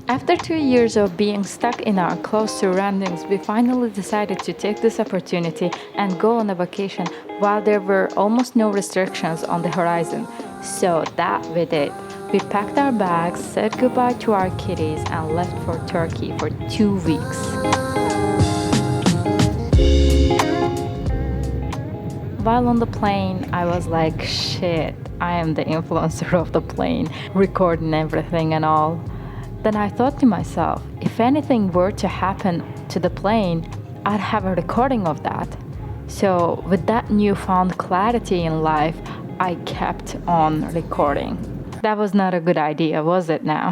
After 2 years of being stuck in our close surroundings, we finally decided to take this opportunity and go on a vacation while there were almost no restrictions on the horizon. So that we did. We packed our bags, said goodbye to our kitties, and left for Turkey for 2 weeks. While on the plane, I was like, shit, I am the influencer of the plane, recording everything and all. Then I thought to myself, if anything were to happen to the plane, I'd have a recording of that. So with that newfound clarity in life, I kept on recording. That was not a good idea, was it now?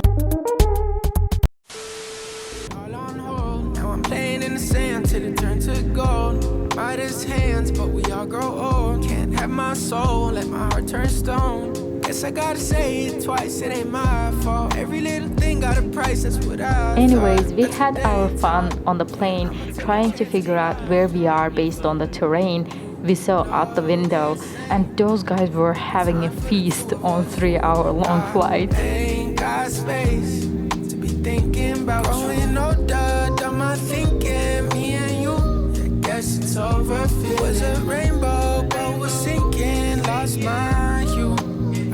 All on hold, now I'm playing in the sand till it turns to gold. Midas hands, but we all grow old. Can't have my soul, let my heart turn stone. Guess I gotta say it twice, it ain't my fault. Every little thing got a price, that's what I Anyways, we had our fun on the plane, trying to figure out where we are based on the terrain we saw out the window, and those guys were having a feast on 3-hour-long flights. Ain't got space to be thinking about growing older, done my thinking, me and you. I guess it's over. It was a rainbow, but was sinking, lost my hue.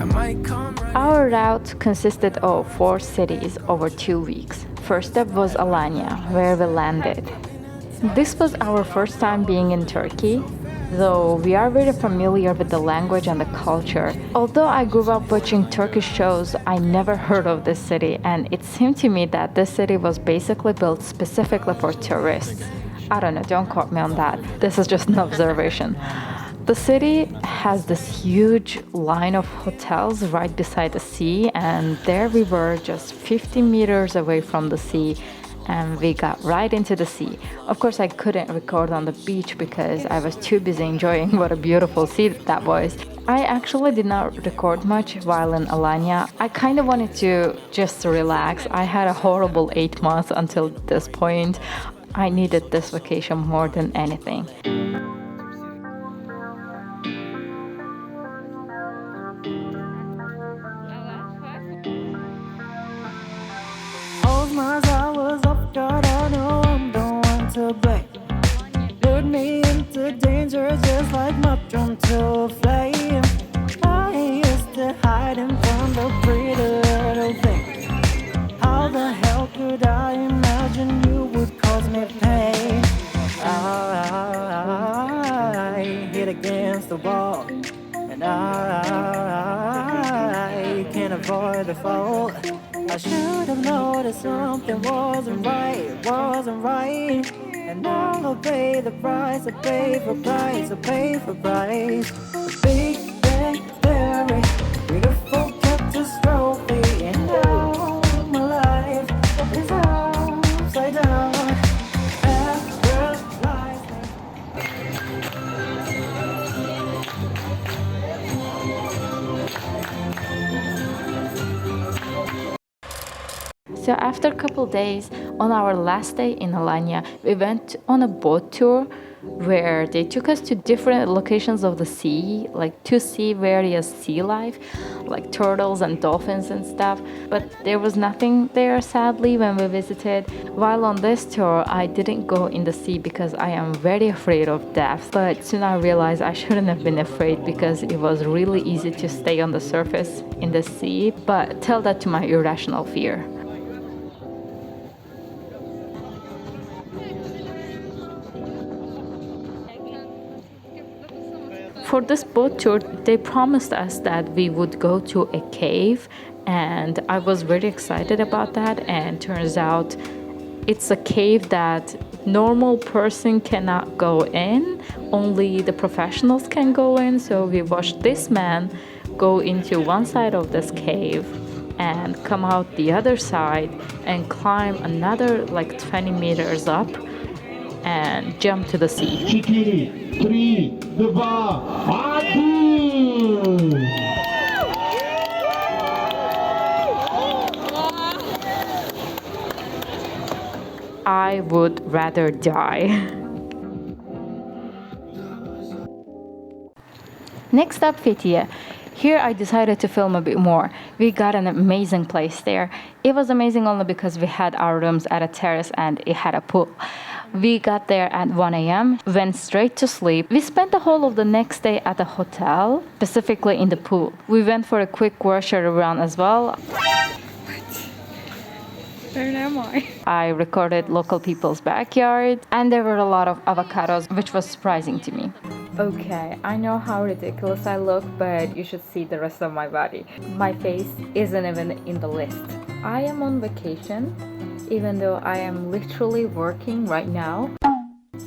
I might come right. Our route consisted of 4 cities over 2 weeks. First up was Alanya, where we landed. This was our first time being in Turkey, though we are very familiar with the language and the culture. Although I grew up watching Turkish shows, I never heard of this city, and it seemed to me that this city was basically built specifically for tourists. I don't know, don't quote me on that. This is just an observation. The city has this huge line of hotels right beside the sea, and there we were just 50 meters away from the sea, and we got right into the sea. Of course, I couldn't record on the beach because I was too busy enjoying what a beautiful sea that was. I actually did not record much while in Alanya. I kind of wanted to just relax. I had a horrible 8 months until this point. I needed this vacation more than anything. All my hours off guard, I know I'm the one to blame. Lured me into danger just like moth drawn to a flame. I used to hide in front of pretty little things. How the hell could I imagine you would cause me pain? I hit against the wall, and I can't avoid the fall. I should have noticed something wasn't right. And now I'll pay the price, I pay for price. A big bang theory, beautiful catastrophe. And now my life is upside down. So after a couple days, on our last day in Alanya, we went on a boat tour where they took us to different locations of the sea, like to see various sea life, like turtles and dolphins and stuff. But there was nothing there, sadly, when we visited. While on this tour, I didn't go in the sea because I am very afraid of depth. But soon I realized I shouldn't have been afraid because it was really easy to stay on the surface in the sea. But tell that to my irrational fear. For this boat tour, they promised us that we would go to a cave, and I was very excited about that. And turns out it's a cave that normal person cannot go in, only the professionals can go in. So we watched this man go into one side of this cave and come out the other side and climb another like 20 meters up and jump to the sea. 2, 3, 2, 1. I would rather die. Next up, FETHIYE. Here I decided to film a bit more. We got an amazing place there. It was amazing only because we had our rooms at a terrace and it had a pool. We got there at 1 a.m., went straight to sleep. We spent the whole of the next day at the hotel, specifically in the pool. We went for a quick grocery run as well. Where am I? I recorded local people's backyard, and there were a lot of avocados, which was surprising to me. Okay, I know how ridiculous I look, but you should see the rest of my body. My face isn't even in the list. I am on vacation, even though I am literally working right now.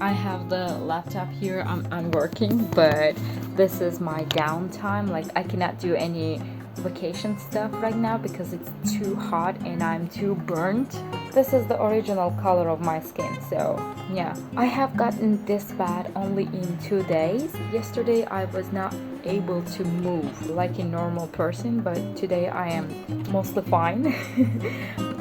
I have the laptop here, I'm working, but this is my downtime. Like, I cannot do any vacation stuff right now because it's too hot and I'm too burnt. This is the original color of my skin, so yeah. I have gotten this bad only in 2 days. Yesterday I was not able to move like a normal person, but today I am mostly fine.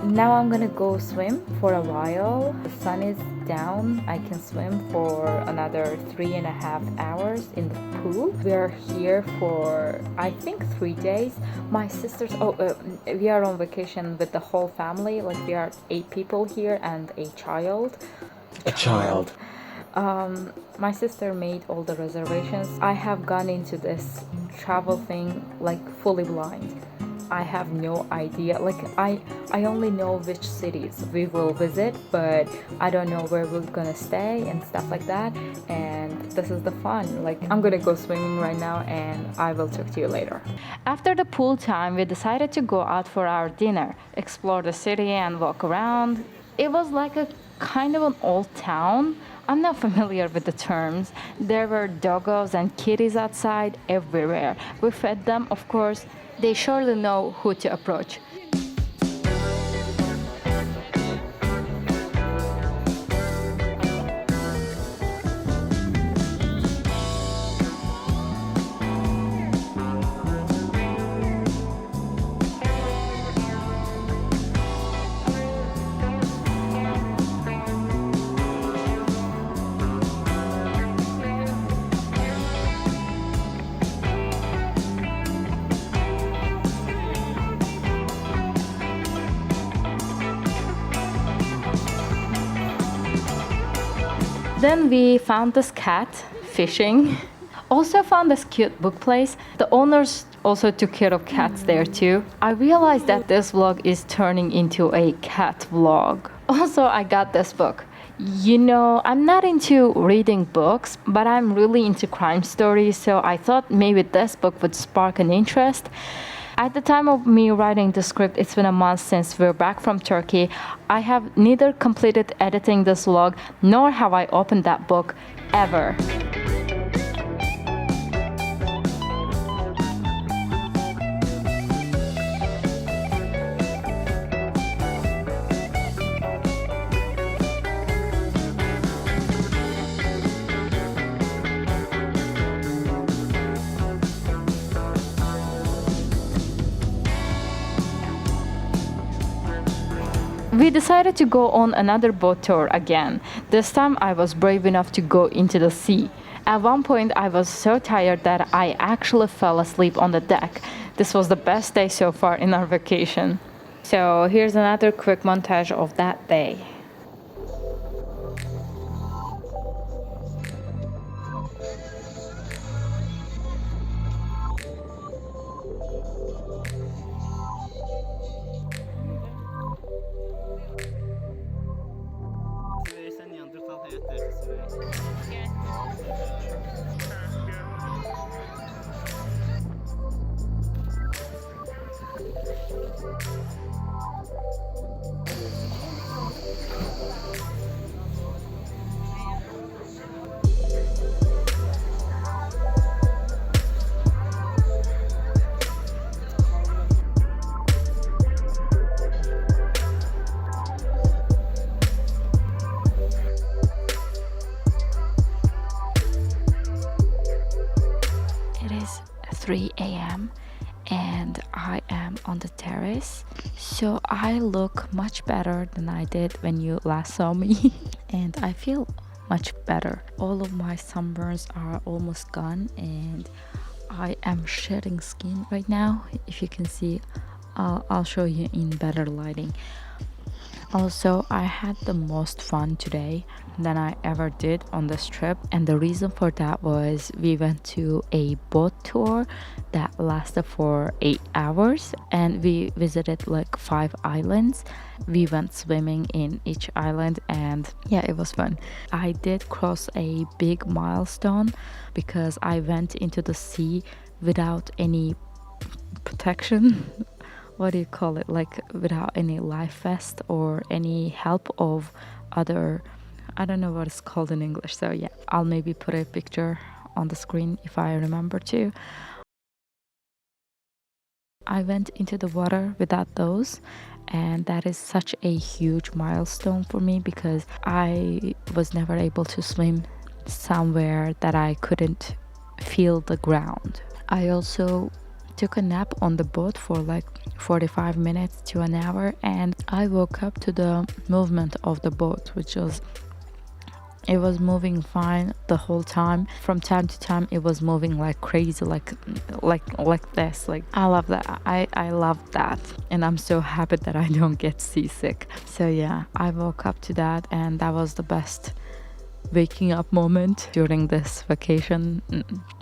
Now I'm gonna go swim for a while. The sun is down. I can swim for another 3.5 hours in the pool. We are here for I think 3 days. My sisters, we are on vacation with the whole family. Like, we are 8 people here and a child. My sister made all the reservations. I have gone into this travel thing like fully blind. I have no idea. Like, I only know which cities we will visit, but I don't know where we're gonna stay and stuff like that. And this is the fun. Like, I'm gonna go swimming right now and I will talk to you later. After the pool time, we decided to go out for our dinner, explore the city and walk around. It was like a kind of an old town. I'm not familiar with the terms. There were doggos and kitties outside everywhere. We fed them, of course. They surely know who to approach. Then we found this cat fishing. Also found this cute book place. The owners also took care of cats there too. I realized that this vlog is turning into a cat vlog. Also, I got this book. You know, I'm not into reading books, but I'm really into crime stories, so I thought maybe this book would spark an interest. At the time of me writing the script, it's been a month since we're back from Turkey. I have neither completed editing this vlog, nor have I opened that book ever. We decided to go on another boat tour again. This time I was brave enough to go into the sea. At one point I was so tired that I actually fell asleep on the deck. This was the best day so far in our vacation. So here's another quick montage of that day. It is 3 a.m. and I am on the terrace, so I look much better than I did when you last saw me. And I feel much better. All of my sunburns are almost gone and I am shedding skin right now. If you can see, I'll show you in better lighting. Also, I had the most fun today than I ever did on this trip, and the reason for that was we went to a boat tour that lasted for 8 hours, and we visited like 5 islands. We went swimming in each island, and yeah, it was fun. I did cross a big milestone because I went into the sea without any protection. What do you call it, like without any life vest or any help of other, I don't know what it's called in English. So yeah, I'll maybe put a picture on the screen if I remember to. I went into the water without those, and that is such a huge milestone for me because I was never able to swim somewhere that I couldn't feel the ground. I also took a nap on the boat for like 45 minutes to an hour, and I woke up to the movement of the boat, it was moving fine the whole time. From time to time it was moving like crazy, like this. Like, I love that. I love that, and I'm so happy that I don't get seasick. So yeah, I woke up to that, and that was the best waking up moment during this vacation.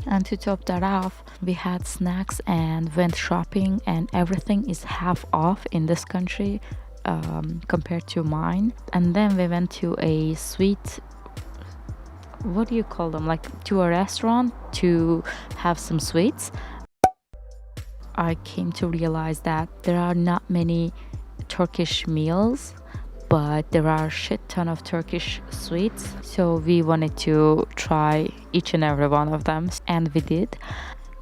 And to top that off, we had snacks and went shopping, and everything is half off in this country compared to mine. And then we went to a sweet, what do you call them, like to a restaurant to have some sweets. I came to realize that there are not many Turkish meals, but there are a shit ton of Turkish sweets, so we wanted to try each and every one of them, and we did.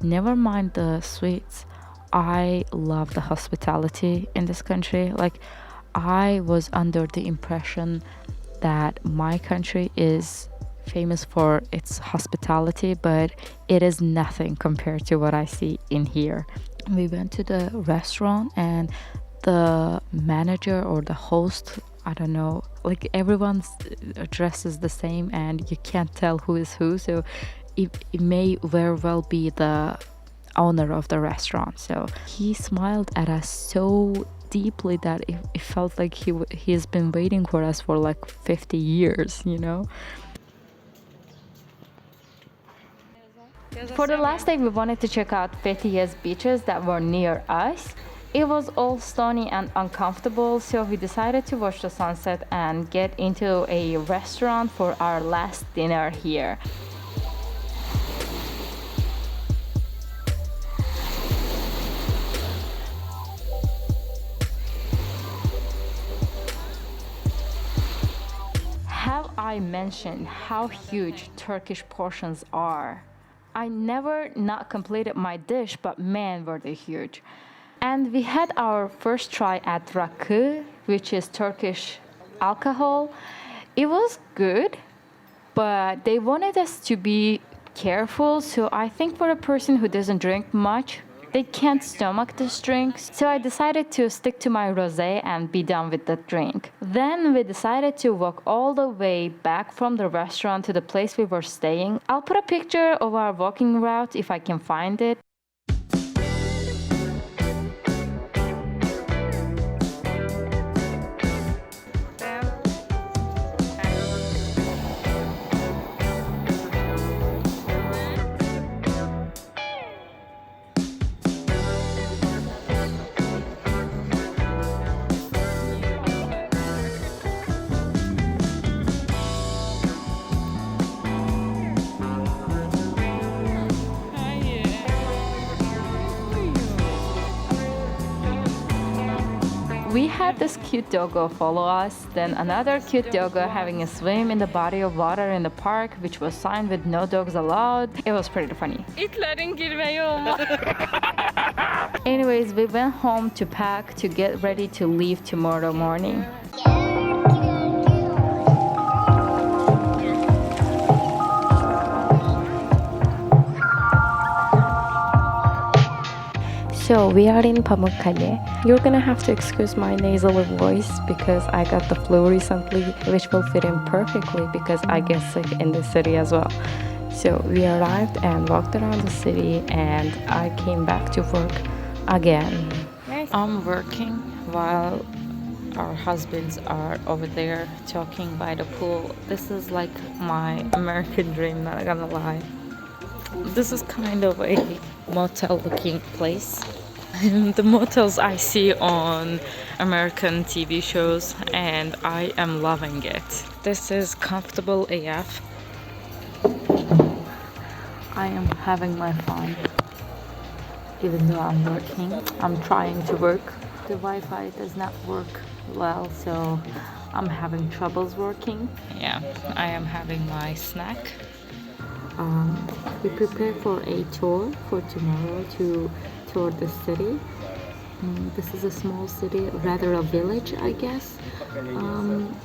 Never mind the sweets, I love the hospitality in this country. Like, I was under the impression that my country is famous for its hospitality, but it is nothing compared to what I see in here. We went to the restaurant, and the manager or the host, I don't know, like everyone's dress is the same and you can't tell who is who, so it may very well be the owner of the restaurant. So he smiled at us so deeply that it felt like he has been waiting for us for like 50 years, you know. For the last day, we wanted to check out Fethiye's beaches that were near us. It was all stony and uncomfortable, so we decided to watch the sunset and get into a restaurant for our last dinner here. Have I mentioned how huge Turkish portions are? I never not completed my dish, but man, were they huge. And we had our first try at rakı, which is Turkish alcohol. It was good, but they wanted us to be careful. So I think for a person who doesn't drink much, they can't stomach this drink. So I decided to stick to my rosé and be done with the drink. Then we decided to walk all the way back from the restaurant to the place we were staying. I'll put a picture of our walking route if I can find it. We had this cute doggo follow us, then another cute doggo having a swim in the body of water in the park, which was signed with no dogs allowed. It was pretty funny. İtlerin girmeyi olmaz. Anyways, we went home to pack to get ready to leave tomorrow morning. So we are in Pamukkale. You're gonna have to excuse my nasal voice because I got the flu recently, which will fit in perfectly because I get sick in the city as well. So we arrived and walked around the city, and I came back to work again. I'm working while our husbands are over there talking by the pool. This is like my American dream, not gonna lie. This is kind of a motel looking place. The motels I see on American TV shows, and I am loving it. This is comfortable AF. I am having my fun. Even though I'm working, I'm trying to work. The Wi-Fi does not work well, so I'm having troubles working. Yeah, I am having my snack. We prepare for a tour for tomorrow to tour the city. This is a small city, rather a village, I guess.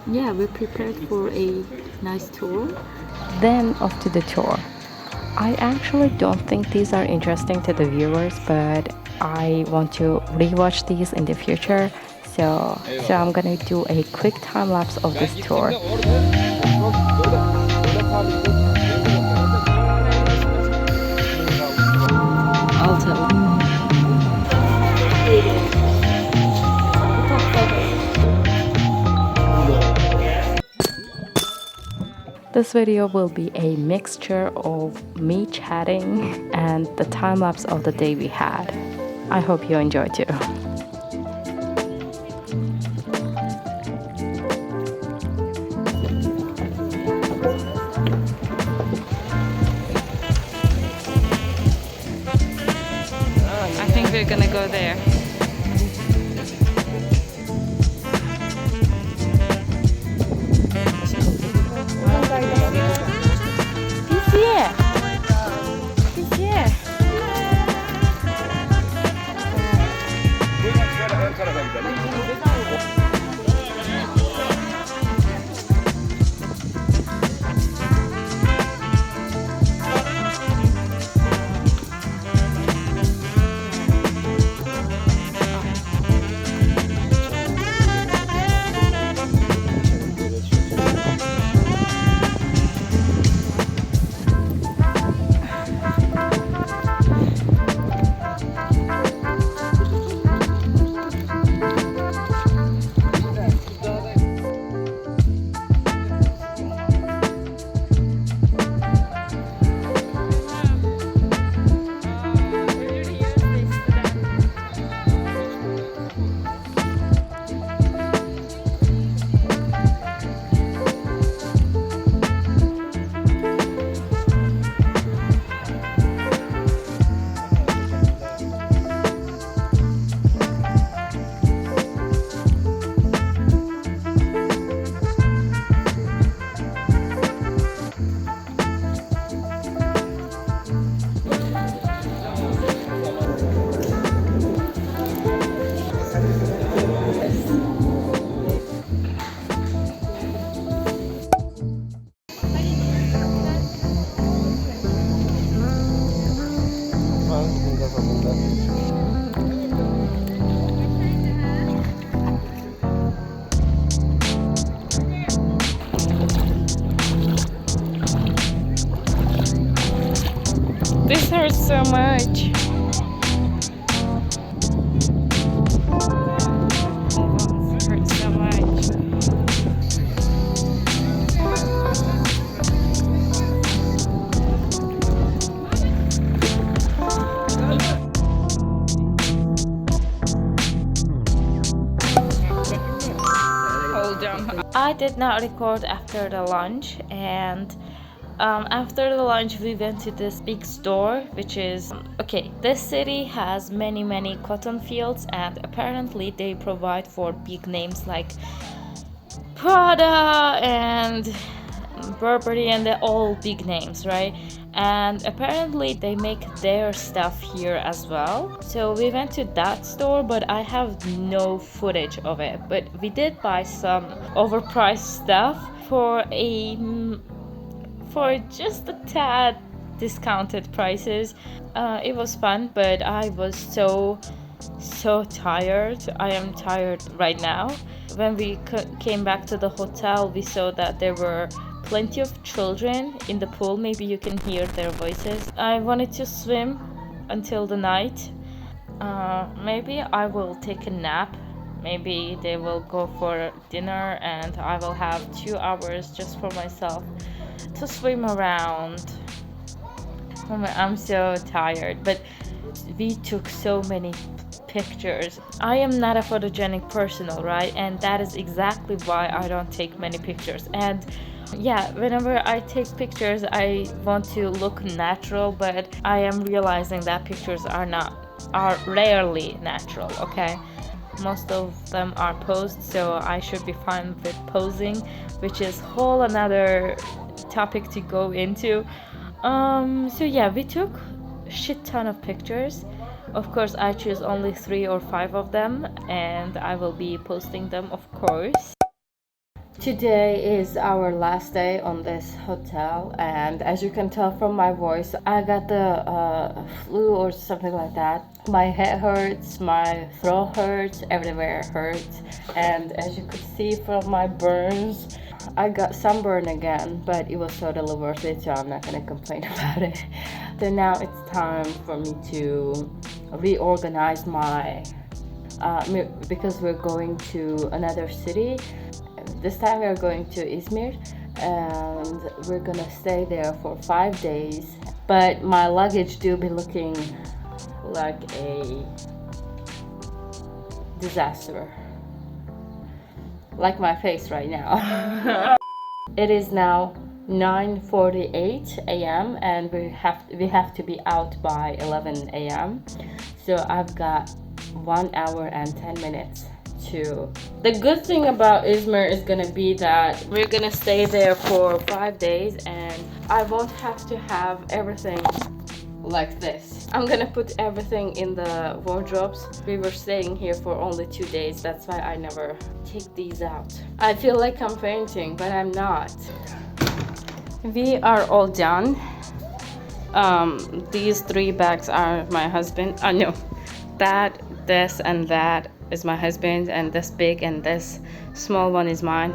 Yeah, we prepared for a nice tour. Then off to the tour. I actually don't think these are interesting to the viewers, but I want to rewatch these in the future. So I'm gonna do a quick time lapse of this tour. I'll tell. This video will be a mixture of me chatting and the time lapse of the day we had. I hope you enjoy too. I think we're gonna go there. FETHIYE. FETHIYE. This hurts so much. It hurts so much. Hold on. I did not record after the lunch, and after the lunch we went to this big store, which is okay, this city has many cotton fields, and apparently they provide for big names like Prada and Burberry, and they're all big names, right? And apparently they make their stuff here as well. So we went to that store, but I have no footage of it. But we did buy some overpriced stuff for just a tad discounted prices. It was fun, but I was so tired. I am tired right now. When we came back to the hotel, we saw that there were plenty of children in the pool. Maybe you can hear their voices. I wanted to swim until the night. Maybe I will take a nap. Maybe they will go for dinner and I will have 2 hours just for myself to swim around. I'm so tired, but we took so many pictures. I am not a photogenic person, alright, and that is exactly why I don't take many pictures. And yeah, whenever I take pictures I want to look natural, but I am realizing that pictures are rarely natural, okay? Most of them are posed, so I should be fine with posing, which is whole another topic to go into. So yeah, we took shit ton of pictures. Of course I choose only 3 or 5 of them and I will be posting them, of course. Today is our last day on this hotel, and as you can tell from my voice, I got the flu or something like that. My head hurts, my throat hurts, everywhere hurts, and as you could see from my burns, I got sunburn again, but it was totally worth it, so I'm not gonna complain about it. So now it's time for me to reorganize my because we're going to another city. This time we are going to IZMIR and we're gonna stay there for 5 days, but my luggage do be looking like a disaster, like my face right now. It is now 9:48 a.m. and we have to be out by 11 a.m. so I've got 1 hour and 10 minutes. The good thing about IZMIR is gonna be that we're gonna stay there for 5 days and I won't have to have everything like this. I'm gonna put everything in the wardrobes. We were staying here for only 2 days, that's why I never take these out. I feel like I'm fainting, but I'm not. We are all done. These 3 bags are my husband. No, that, this, and that is my husband, and this big and this small one is mine.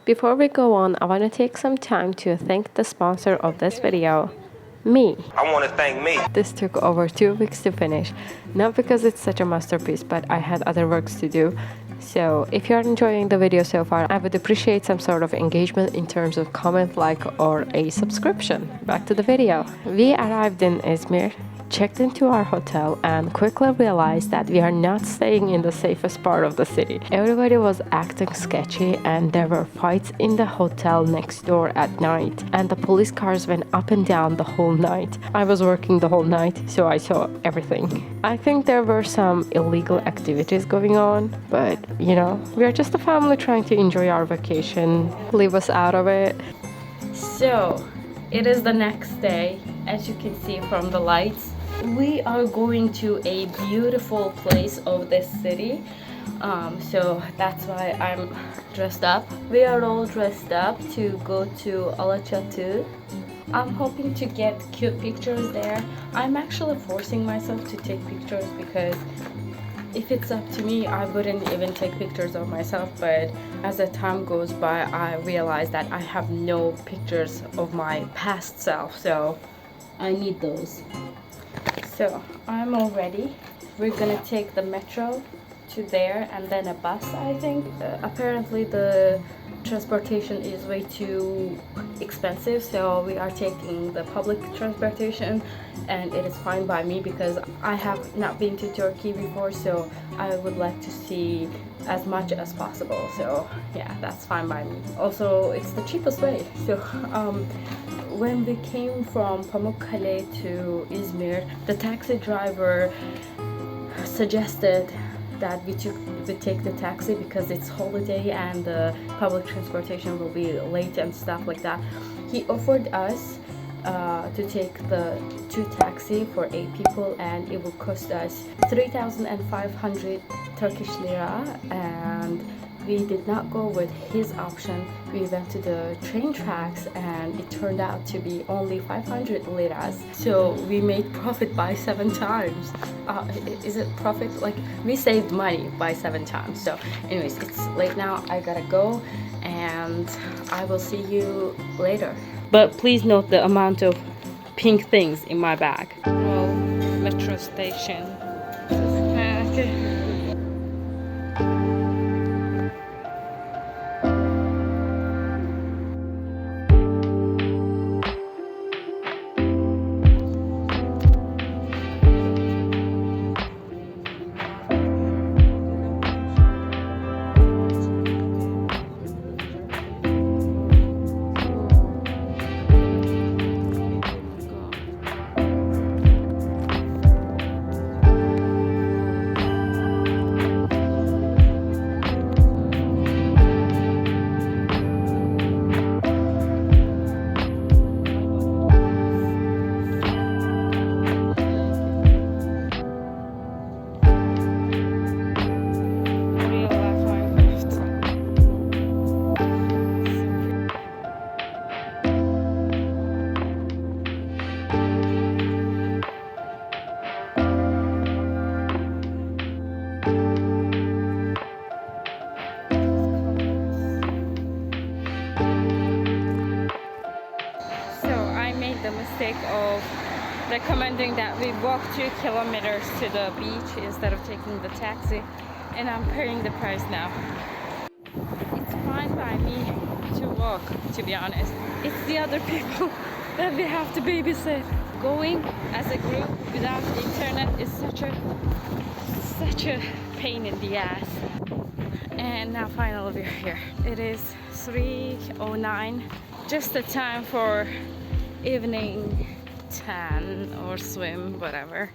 Before we go on, I want to take some time to thank the sponsor of this video, me. I want to thank me. This took over 2 weeks to finish, not because it's such a masterpiece, but I had other works to do. So if you're enjoying the video so far, I would appreciate some sort of engagement in terms of comment, like, or a subscription. Back to the video. We arrived in IZMIR, checked into our hotel, and quickly realized that we are not staying in the safest part of the city. Everybody was acting sketchy and there were fights in the hotel next door at night, and the police cars went up and down the whole night. I was working the whole night, so I saw everything. I think there were some illegal activities going on, but you know, we are just a family trying to enjoy our vacation. Leave us out of it. So it is the next day, as you can see from the lights. We are going to a beautiful place of this city, so that's why I'm dressed up. We are all dressed up to go to ALANYA. I'm hoping to get cute pictures there. I'm actually forcing myself to take pictures because if it's up to me, I wouldn't even take pictures of myself, but as the time goes by, I realize that I have no pictures of my past self, so I need those. So I'm all ready. We're gonna take the metro to there and then a bus, I think. Apparently the transportation is way too expensive, so we are taking the public transportation, and it is fine by me because I have not been to Turkey before, so I would like to see as much as possible. So yeah, that's fine by me. Also, it's the cheapest way. So when we came from PAMUKKALE to IZMIR, the taxi driver suggested that we take the taxi because it's holiday and the public transportation will be late and stuff like that. He offered us to take the 2 taxi for 8 people, and it will cost us 3,500 Turkish lira, and we did not go with his option. We went to the train tracks and it turned out to be only 500 liras. So we made profit by 7 times. Is it profit? Like, we saved money by 7 times. So anyways, it's late now. I gotta go and I will see you later. But please note the amount of pink things in my bag. Well, metro station. Okay. The mistake of recommending that we walk 2 kilometers to the beach instead of taking the taxi, and I'm paying the price now. It's fine by me to walk, to be honest. It's the other people that we have to babysit. Going as a group without the internet is such a pain in the ass. And now finally we're here. It is 3:09, just the time for evening tan or swim, whatever.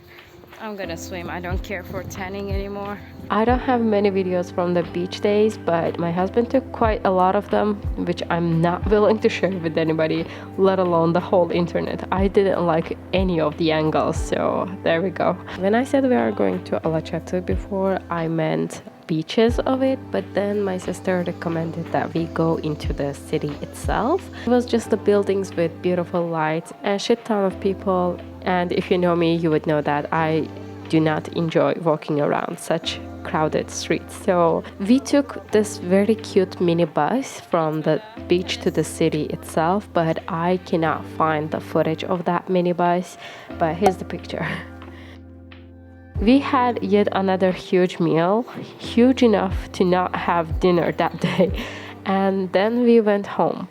I'm gonna swim. I don't care for tanning anymore. I don't have many videos from the beach days, but my husband took quite a lot of them, which I'm not willing to share with anybody, let alone the whole internet. I didn't like any of the angles, so there we go. When I said we are going to Alaçatı before, I meant beaches of it, but then my sister recommended that we go into the city itself. It was just the buildings with beautiful lights and a shit ton of people, and if you know me, you would know that I do not enjoy walking around such crowded streets. So we took this very cute minibus from the beach to the city itself, but I cannot find the footage of that minibus, but here's the picture. We had yet another huge meal, huge enough to not have dinner that day, and then we went home.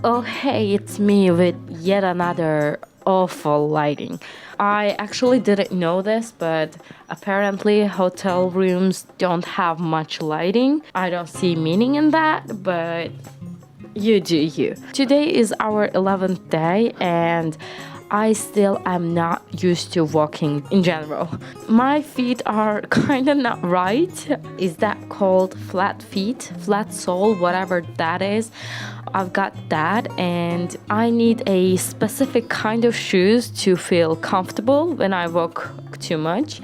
Oh hey, it's me with yet another awful lighting. I actually didn't know this, but apparently hotel rooms don't have much lighting. I don't see meaning in that, but you do you. Today is our 11th day and I still am not used to walking in general. My feet are kind of not right. Is that called flat feet? Flat sole, whatever that is. I've got that, and I need a specific kind of shoes to feel comfortable when I walk too much,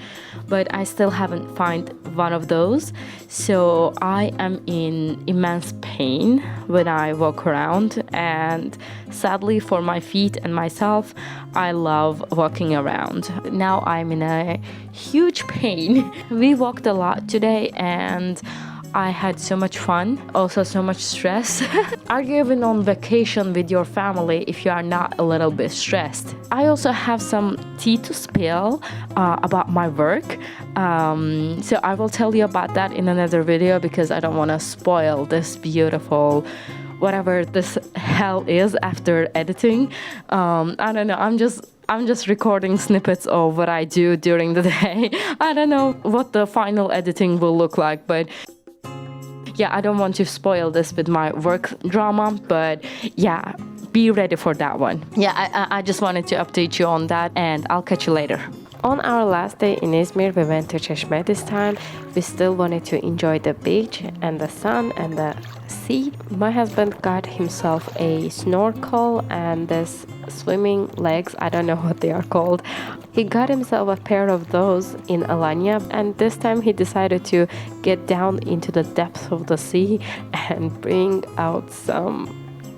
but I still haven't found one of those. So I am in immense pain when I walk around, and sadly for my feet and myself, I love walking around. Now I'm in a huge pain. We walked a lot today and I had so much fun, also so much stress. Are you even on vacation with your family if you are not a little bit stressed? I also have some tea to spill about my work. So I will tell you about that in another video because I don't want to spoil this beautiful whatever this hell is after editing. I don't know, I'm just recording snippets of what I do during the day. I don't know what the final editing will look like, but yeah, I don't want to spoil this with my work drama, but yeah, be ready for that one. Yeah, I just wanted to update you on that, and I'll catch you later. On our last day in Izmir, we went to Çeşme this time. We still wanted to enjoy the beach and the sun and the sea. My husband got himself a snorkel and this swimming legs, I don't know what they are called. He got himself a pair of those in ALANYA, and this time he decided to get down into the depths of the sea and bring out some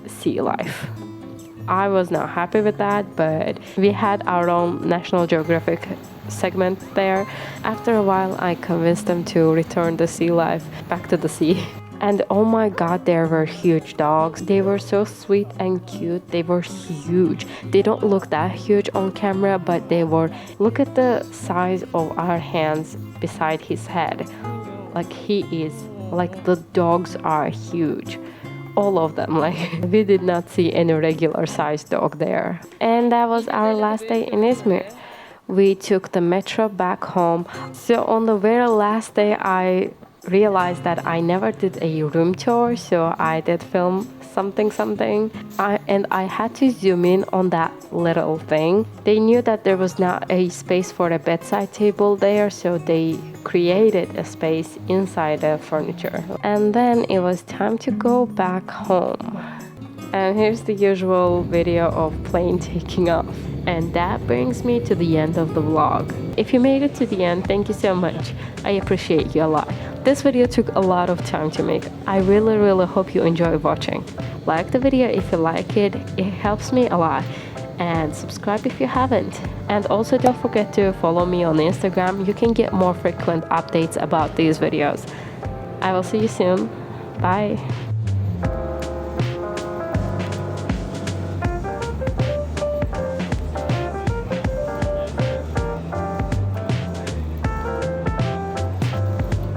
sea life. I was not happy with that, but we had our own National Geographic segment there. After a while, I convinced them to return the sea life back to the sea. And oh my god, there were huge dogs. They were so sweet and cute. They were huge. They don't look that huge on camera, but they were. Look at the size of our hands beside his head. Like the dogs are huge. All of them, we did not see any regular sized dog there. And that was our last day in Izmir. We took the metro back home. So on the very last day, I realized that I never did a room tour, so I did film something. And I had to zoom in on that little thing. They knew that there was not a space for a bedside table there, so they created a space inside the furniture. And then it was time to go back home. And here's the usual video of plane taking off. And that brings me to the end of the vlog. If you made it to the end, thank you so much. I appreciate you a lot. This video took a lot of time to make. I really hope you enjoy watching. Like the video if you like it. It helps me a lot. And subscribe if you haven't. And also don't forget to follow me on Instagram. You can get more frequent updates about these videos. I will see you soon. Bye.